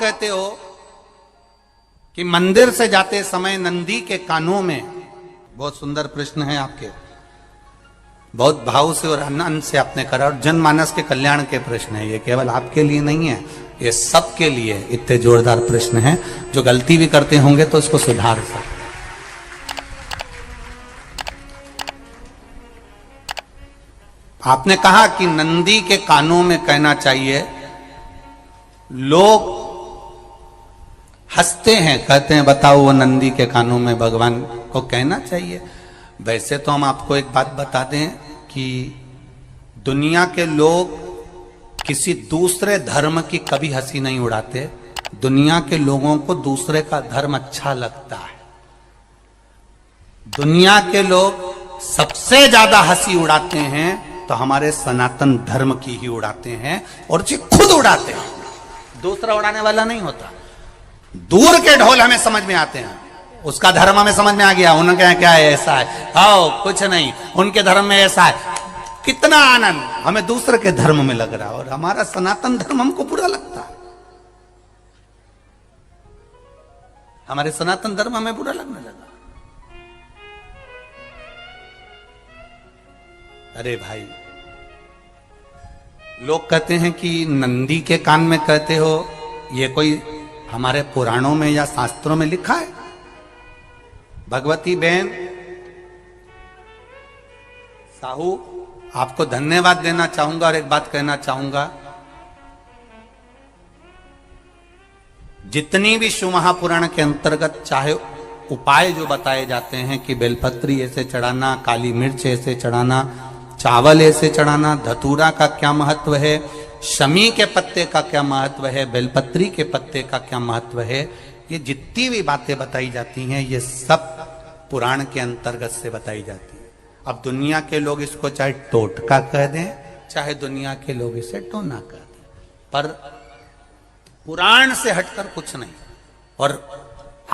कहते हो कि मंदिर से जाते समय नंदी के कानों में, बहुत सुंदर प्रश्न है आपके, बहुत भाव से और आनंद से आपने करा, और जनमानस के कल्याण के प्रश्न है ये, केवल आपके लिए नहीं है, ये सबके लिए इतने जोरदार प्रश्न हैं। जो गलती भी करते होंगे तो उसको सुधार सकते। आपने कहा कि नंदी के कानों में कहना चाहिए, लोग हंसते हैं, कहते हैं बताओ वो नंदी के कानों में भगवान को कहना चाहिए। वैसे तो हम आपको एक बात बता दें कि दुनिया के लोग किसी दूसरे धर्म की कभी हंसी नहीं उड़ाते। दुनिया के लोगों को दूसरे का धर्म अच्छा लगता है। दुनिया के लोग सबसे ज्यादा हंसी उड़ाते हैं तो हमारे सनातन धर्म की ही उड़ाते हैं, और जी खुद उड़ाते हैं, दूसरा उड़ाने वाला नहीं होता। दूर के ढोल हमें समझ में आते हैं, उसका धर्म हमें समझ में आ गया, उनके यहाँ क्या है, ऐसा है, आओ कुछ नहीं, उनके धर्म में ऐसा है, कितना आनंद हमें दूसरे के धर्म में लग रहा है, और हमारा सनातन धर्म हमको बुरा लगता है। हमारे सनातन धर्म हमें बुरा लगने लगा। अरे भाई, लोग कहते हैं कि नंदी के कान में कहते हो, ये कोई हमारे पुराणों में या शास्त्रों में लिखा है? भगवती बहन साहू, आपको धन्यवाद देना चाहूंगा और एक बात कहना चाहूंगा, जितनी भी शिव महापुराण के अंतर्गत चाहे उपाय जो बताए जाते हैं कि बेलपत्री ऐसे चढ़ाना, काली मिर्च ऐसे चढ़ाना, चावल ऐसे चढ़ाना, धतूरा का क्या महत्व है, शमी के पत्ते का क्या महत्व है, बेलपत्री के पत्ते का क्या महत्व है, ये जितनी भी बातें बताई जाती हैं ये सब पुराण के अंतर्गत से बताई जाती है। अब दुनिया के लोग इसको चाहे टोटका कह दें, चाहे दुनिया के लोग इसे टोना कह दें, पर पुराण से हटकर कुछ नहीं। और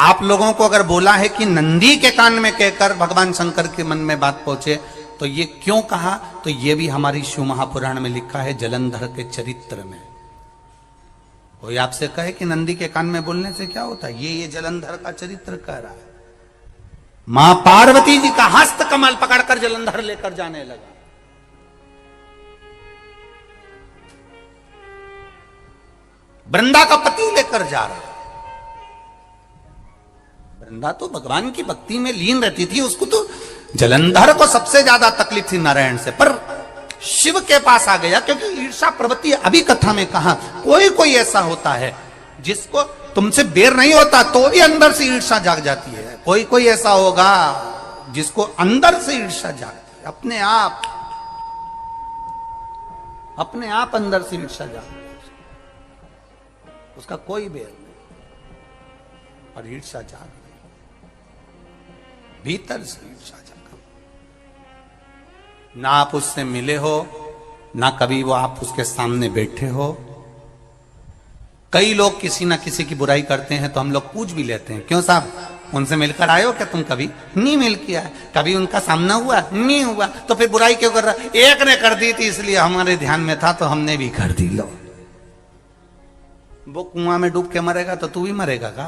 आप लोगों को अगर बोला है कि नंदी के कान में कहकर भगवान शंकर के मन में बात पहुंचे, तो ये क्यों कहा, तो ये भी हमारी शिव महापुराण में लिखा है, जलंधर के चरित्र में। कोई आपसे कहे कि नंदी के कान में बोलने से क्या होता है, ये जलंधर का चरित्र कह रहा है। मां पार्वती जी का हस्त कमल पकड़कर जलंधर लेकर जाने लगा। वृंदा का पति लेकर जा रहा। वृंदा तो भगवान की भक्ति में लीन रहती थी, उसको तो जलंधर को सबसे ज्यादा तकलीफ थी नारायण से, पर शिव के पास आ गया, क्योंकि ईर्षा प्रवृत्ति, अभी कथा में कहा, कोई कोई ऐसा होता है जिसको तुमसे बेर नहीं होता तो भी अंदर से ईर्षा जाग जाती है। कोई कोई ऐसा होगा जिसको अंदर से ईर्षा जागती है, अपने आप अंदर से ईर्षा जागती है, उसका कोई बेर नहीं, और ईर्षा जाग गई, भीतर से ईर्षा जागा। ना आप उससे मिले हो, ना कभी वो आप उसके सामने बैठे हो। कई लोग किसी ना किसी की बुराई करते हैं तो हम लोग पूछ भी लेते हैं, क्यों साहब उनसे मिलकर आए हो क्या तुम? कभी नहीं मिल किया है, कभी उनका सामना हुआ नहीं हुआ, तो फिर बुराई क्यों कर रहा? एक ने कर दी थी इसलिए हमारे ध्यान में था तो हमने भी कर दी। लो, वो कुआं में डूब के मरेगा तो तू भी मरेगा का?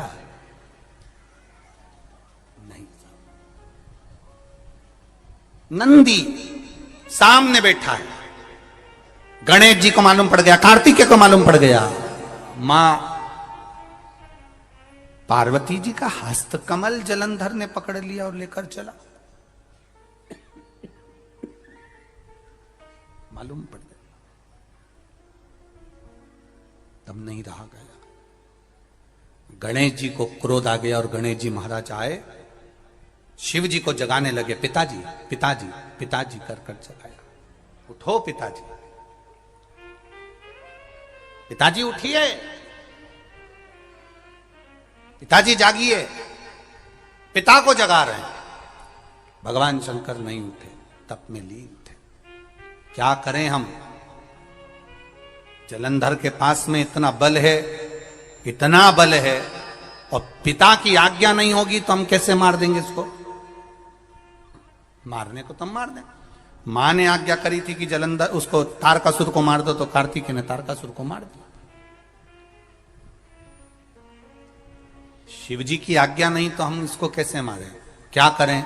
नहीं। नंदी सामने बैठा है, गणेश जी को मालूम पड़ गया, कार्तिकेय को मालूम पड़ गया, मां पार्वती जी का हस्त कमल जलंधर ने पकड़ लिया और लेकर चला। मालूम पड़ गया, तब नहीं रहा गया। गणेश जी को क्रोध आ गया और गणेश जी महाराज आए, शिव जी को जगाने लगे, पिताजी पिताजी पिताजी कर कर जगाया, उठो पिताजी, पिताजी उठिए, पिताजी जागिए, पिता को जगा रहे हैं। भगवान शंकर नहीं उठे, तप में लीन थे। क्या करें हम? जलंधर के पास में इतना बल है, इतना बल है, और पिता की आज्ञा नहीं होगी तो हम कैसे मार देंगे इसको? मारने को तो हम मार दें। मां ने आज्ञा करी थी कि जलंधर उसको तारकासुर को मार दो, तो कार्तिकेय ने तारकासुर को मार दिया। शिव जी की आज्ञा नहीं तो हम इसको कैसे मारें? क्या करें?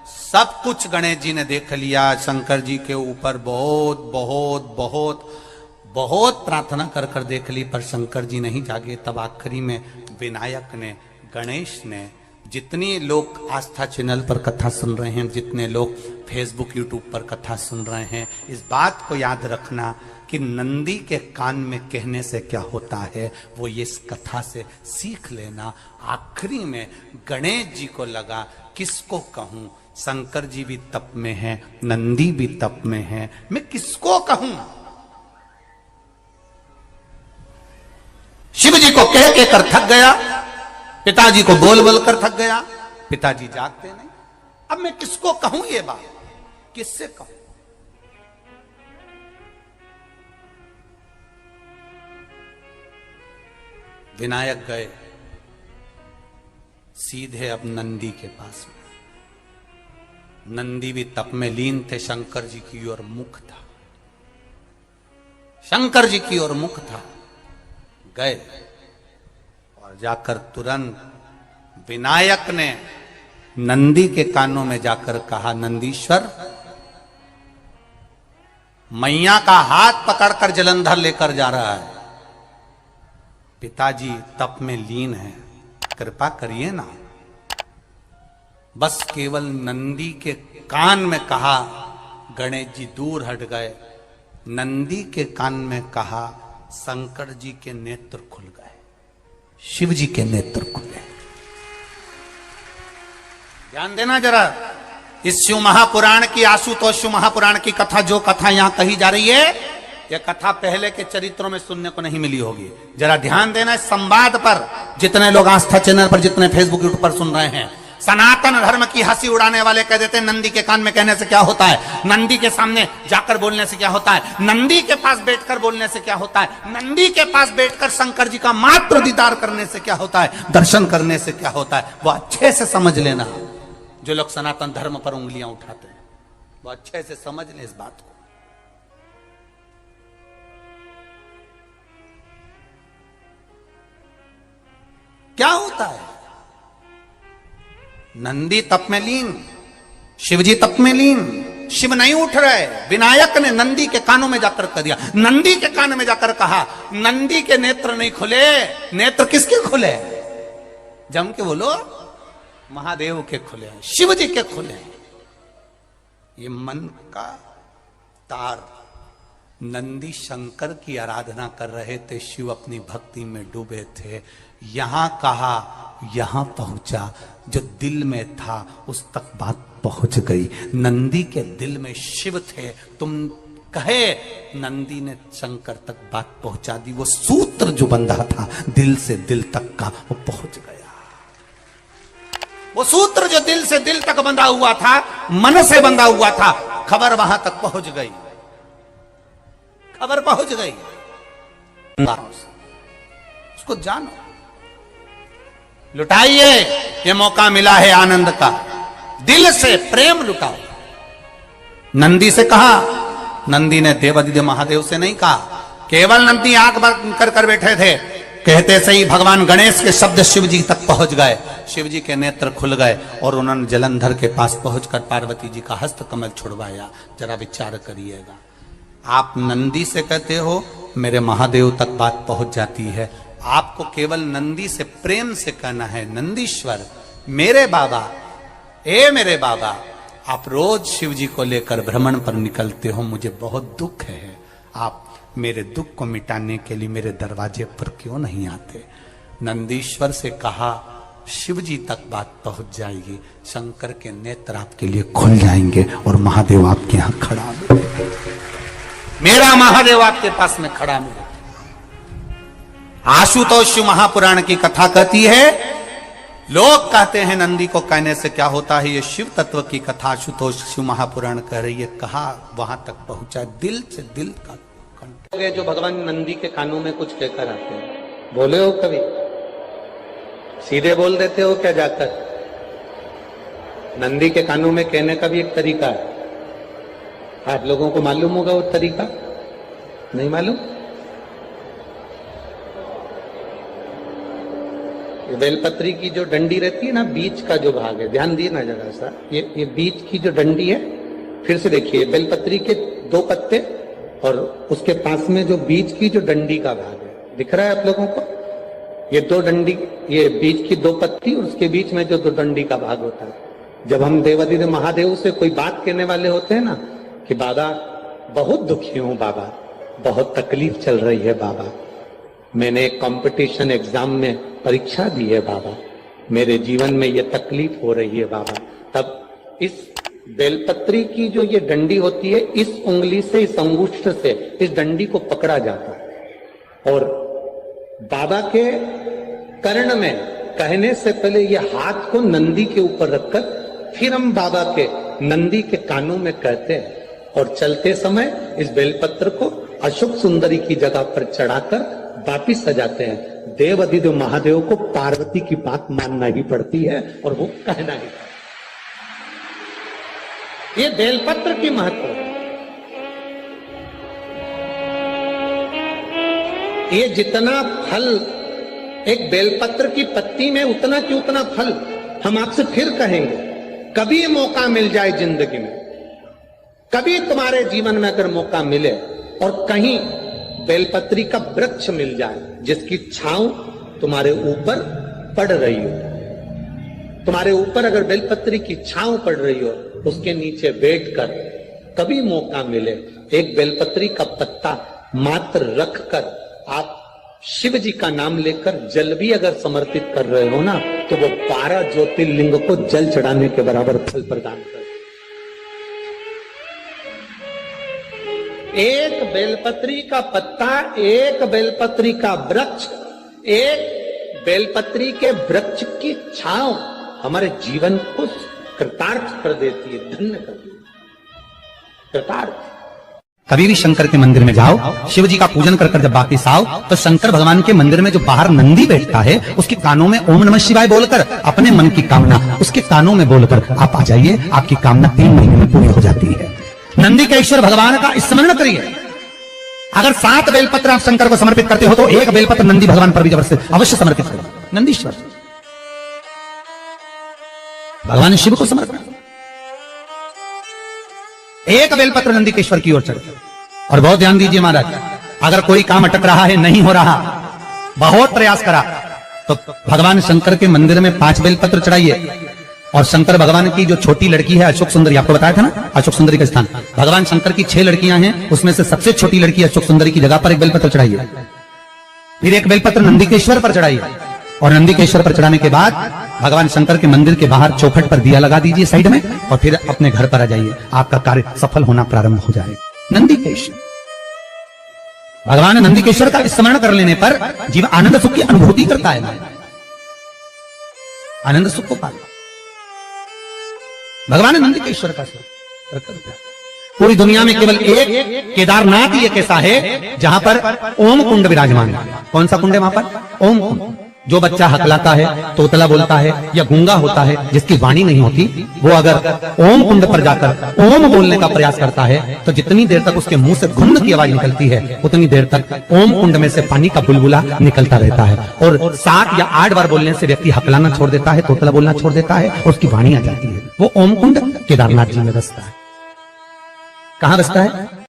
सब कुछ गणेश जी ने देख लिया, शंकर जी के ऊपर बहुत बहुत बहुत बहुत प्रार्थना कर कर देख ली, पर शंकर जी नहीं जागे। तब आखिरी में विनायक ने, गणेश ने, जितने लोग आस्था चैनल पर कथा सुन रहे हैं, जितने लोग फेसबुक यूट्यूब पर कथा सुन रहे हैं, इस बात को याद रखना कि नंदी के कान में कहने से क्या होता है वो ये इस कथा से सीख लेना। आखिरी में गणेश जी को लगा किसको कहूं, शंकर जी भी तप में हैं, नंदी भी तप में हैं, मैं किसको कहूं? शिव जी को कह के कर थक गया, पिताजी को बोल बोल कर थक गया, पिताजी जागते नहीं। अब मैं किसको कहूं ये बात, किससे कहूं? विनायक गए सीधे अब नंदी के पास में। नंदी भी तप में लीन थे, शंकर जी की ओर मुख था, शंकर जी की ओर मुख था। गए और जाकर तुरंत विनायक ने नंदी के कानों में जाकर कहा, नंदीश्वर, मैया का हाथ पकड़कर जलंधर लेकर जा रहा है, पिताजी तप में लीन है, कृपा करिए ना। बस केवल नंदी के कान में कहा, गणेश जी दूर हट गए। नंदी के कान में कहा, शंकर जी के नेत्र खुल गए, शिव जी के नेत्र खुले। ध्यान देना जरा, इस शिव महापुराण की, आशुतोष शिव महापुराण की कथा, जो कथा यहां कही जा रही है, यह कथा पहले के चरित्रों में सुनने को नहीं मिली होगी। जरा ध्यान देना इस संवाद पर, जितने लोग आस्था चैनल पर, जितने फेसबुक यूट्यूब पर सुन रहे हैं। सनातन धर्म की हंसी उड़ाने वाले कह देते हैं नंदी के कान में कहने से क्या होता है, नंदी के सामने जाकर बोलने से क्या होता है, नंदी के पास बैठकर बोलने से क्या होता है, नंदी के पास बैठकर शंकर जी का मात्र दीदार करने से क्या होता है, दर्शन करने से क्या होता है। वो अच्छे से समझ लेना, जो लोग सनातन धर्म पर उंगलियां उठाते हैं वो अच्छे से समझ ले इस बात को। क्या होता है, नंदी तप में लीन, शिवजी तप में लीन, शिव नहीं उठ रहे। विनायक ने नंदी के कानों में जाकर कह दिया, नंदी के कान में जाकर कहा, नंदी के नेत्र नहीं खुले। नेत्र किसके खुले? जम के बोलो, महादेव के खुले, शिव जी के खुले। ये मन का तार, नंदी शंकर की आराधना कर रहे थे, शिव अपनी भक्ति में डूबे थे। यहां कहा, यहां पहुंचा, जो दिल में था उस तक बात पहुंच गई। नंदी के दिल में शिव थे, तुम कहे, नंदी ने शंकर तक बात पहुंचा दी। वो सूत्र जो बंधा था दिल से दिल तक का, वो पहुंच गया। वो सूत्र जो दिल से दिल तक बंधा हुआ था, मन से बंधा हुआ था, खबर वहां तक पहुंच गई, खबर पहुंच गई। उसको जानो, लुटाइए, ये मौका मिला है आनंद का, दिल से प्रेम लुटाओ। नंदी से कहा, नंदी ने देवादिदेव महादेव से नहीं कहा। केवल नंदी आंख बंद कर कर बैठे थे, कहते सही भगवान गणेश के शब्द शिव जी तक पहुंच गए। शिव जी के नेत्र खुल गए और उन्होंने जलंधर के पास पहुंचकर पार्वती जी का हस्त कमल छुड़वाया। जरा विचार करिएगा, आप नंदी से कहते हो मेरे महादेव तक बात पहुंच जाती है, आपको केवल नंदी से प्रेम से कहना है, नंदीश्वर मेरे बाबा, ए मेरे बाबा, आप रोज शिव जी को लेकर भ्रमण पर निकलते हो, मुझे बहुत दुख है, आप मेरे दुख को मिटाने के लिए मेरे दरवाजे पर क्यों नहीं आते? नंदीश्वर से कहा, शिव जी तक बात पहुंच जाएगी, शंकर के नेत्र आपके लिए खुल जाएंगे और महादेव आपके यहां खड़ा मिलेगा, मेरा महादेव आपके पास में खड़ा मिलेगा। आशुतोष शिव महापुराण की कथा कहती है, लोग कहते हैं नंदी को कहने से क्या होता है, ये शिव तत्व की कथा आशुतोष शिव महापुराण कह रही है। कहा वहां तक पहुंचा, दिल से दिल का कंठ। जो भगवान नंदी के कानों में कुछ कहकर आते हैं, बोले हो कभी? सीधे बोल देते हो क्या जाकर? नंदी के कानों में कहने का भी एक तरीका है, आप लोगों को मालूम होगा वो तरीका? नहीं मालूम? बेलपत्री की जो डंडी रहती है ना, बीच का जो भाग है, ध्यान दिए ना जरा सा, ये बीच की जो डंडी है, फिर से देखिए, बेलपत्री के 2 पत्ते और उसके पास में जो बीच की जो डंडी का भाग है, दिख रहा है आप लोगों को? ये 2 डंडी, ये बीच की 2 पत्ती और उसके बीच में जो 2 डंडी का भाग होता है। जब हम देवादिदेव महादेव से कोई बात कहने वाले होते हैं ना कि बाबा बहुत दुखी हूं, बाबा बहुत तकलीफ चल रही है, बाबा मैंने एक कंपटीशन एग्जाम में परीक्षा दी है, बाबा मेरे जीवन में ये तकलीफ हो रही है, बाबा, तब इस बेलपत्री की जो ये डंडी होती है, इस उंगली से, इस अंगुष्ठ से इस डंडी को पकड़ा जाता है और बाबा के कर्ण में कहने से पहले ये हाथ को नंदी के ऊपर रखकर फिर हम बाबा के नंदी के कानों में कहते हैं और चलते समय इस बेलपत्र को अशोक सुंदरी की जगह पर चढ़ाकर वापिस सजाते हैं। देव अधिदेव महादेव को पार्वती की बात मानना ही पड़ती है और वो कहना ही पड़ता है। ये बेलपत्र की महत्व है। ये जितना फल एक बेलपत्र की पत्ती में, उतना की उतना फल। हम आपसे फिर कहेंगे, कभी मौका मिल जाए जिंदगी में, कभी तुम्हारे जीवन में अगर मौका मिले और कहीं बेलपत्री का वृक्ष मिल जाए जिसकी छांव तुम्हारे ऊपर पड़ रही हो, तुम्हारे ऊपर अगर बेलपत्री की छांव पड़ रही हो, उसके नीचे बैठकर कभी मौका मिले, एक बेलपत्री का पत्ता मात्र रखकर आप शिव जी का नाम लेकर जल भी अगर समर्पित कर रहे हो ना, तो वो 12 ज्योतिर्लिंग को जल चढ़ाने के बराबर फल प्रदान कर। एक बेलपत्री का पत्ता, एक बेलपत्री का वृक्ष, एक बेलपत्री के वृक्ष की छांव हमारे जीवन को कृतार्थ कर देती है, धन्य कर देती है, कृतार्थ। कभी भी शंकर के मंदिर में जाओ, शिव जी का पूजन कर जब वापिस आओ, तो शंकर भगवान के मंदिर में जो बाहर नंदी बैठता है, उसके कानों में ओम नमः शिवाय बोलकर अपने मन की कामना उसके कानों में बोलकर आप आ जाइए, आपकी कामना 3 महीने में पूरी हो जाती है। नंदी के ईश्वर भगवान का स्मरण करिए। अगर 7 बेलपत्र आप शंकर को समर्पित करते हो तो 1 बेलपत्र नंदी भगवान पर भी जबरदस्त अवश्य समर्पित करो। नंदीश्वर भगवान शिव को समर्पित, 1 बेलपत्र नंदी के ईश्वर की ओर चढ़े। और बहुत ध्यान दीजिए महाराज, अगर कोई काम अटक रहा है, नहीं हो रहा, बहुत प्रयास करा, तो भगवान शंकर के मंदिर में 5 बेलपत्र चढ़ाइए। और शंकर भगवान की जो छोटी लड़की है अशोक सुंदरी, आपको बताया था ना अशोक सुंदरी का स्थान, भगवान शंकर की 6 लड़कियां हैं, उसमें से सबसे छोटी लड़की अशोक सुंदरी की जगह पर 1 बेलपत्र चढ़ाइए। फिर 1 बेलपत्र नंदीकेश्वर पर चढ़ाइए और नंदीकेश्वर पर चढ़ाने के बाद भगवान शंकर के मंदिर के बाहर चौखट पर दिया लगा दीजिए साइड में, और फिर अपने घर पर आ जाइए, आपका कार्य सफल होना प्रारंभ हो जाएगा। नंदीकेश्वर भगवान नंदीकेश्वर का स्मरण कर लेने पर जीवन आनंद सुख की अनुभूति करता है, आनंद सुख को पाता। भगवान नंदीकेश्वर का पूरी दुनिया में केवल एक केदारनाथ ही एक ऐसा है जहां पर ओम कुंड विराजमान है। कौन सा कुंड है वहां पर? ओम कुंड। जो बच्चा हकलाता है, तोतला बोलता है या गूंगा होता है, जिसकी वाणी नहीं होती, वो अगर ओम कुंड पर जाकर ओम बोलने का प्रयास करता है तो जितनी देर तक उसके मुंह से घुन्न की आवाज निकलती है, उतनी देर तक ओम कुंड में से पानी का बुलबुला निकलता रहता है। और 7 या 8 बार बोलने से व्यक्ति हकलाना छोड़ देता है, तोतला बोलना छोड़ देता है और उसकी वाणी आ जाती है। वो ओम कुंड केदारनाथ जी में बसता है। कहां बसता है?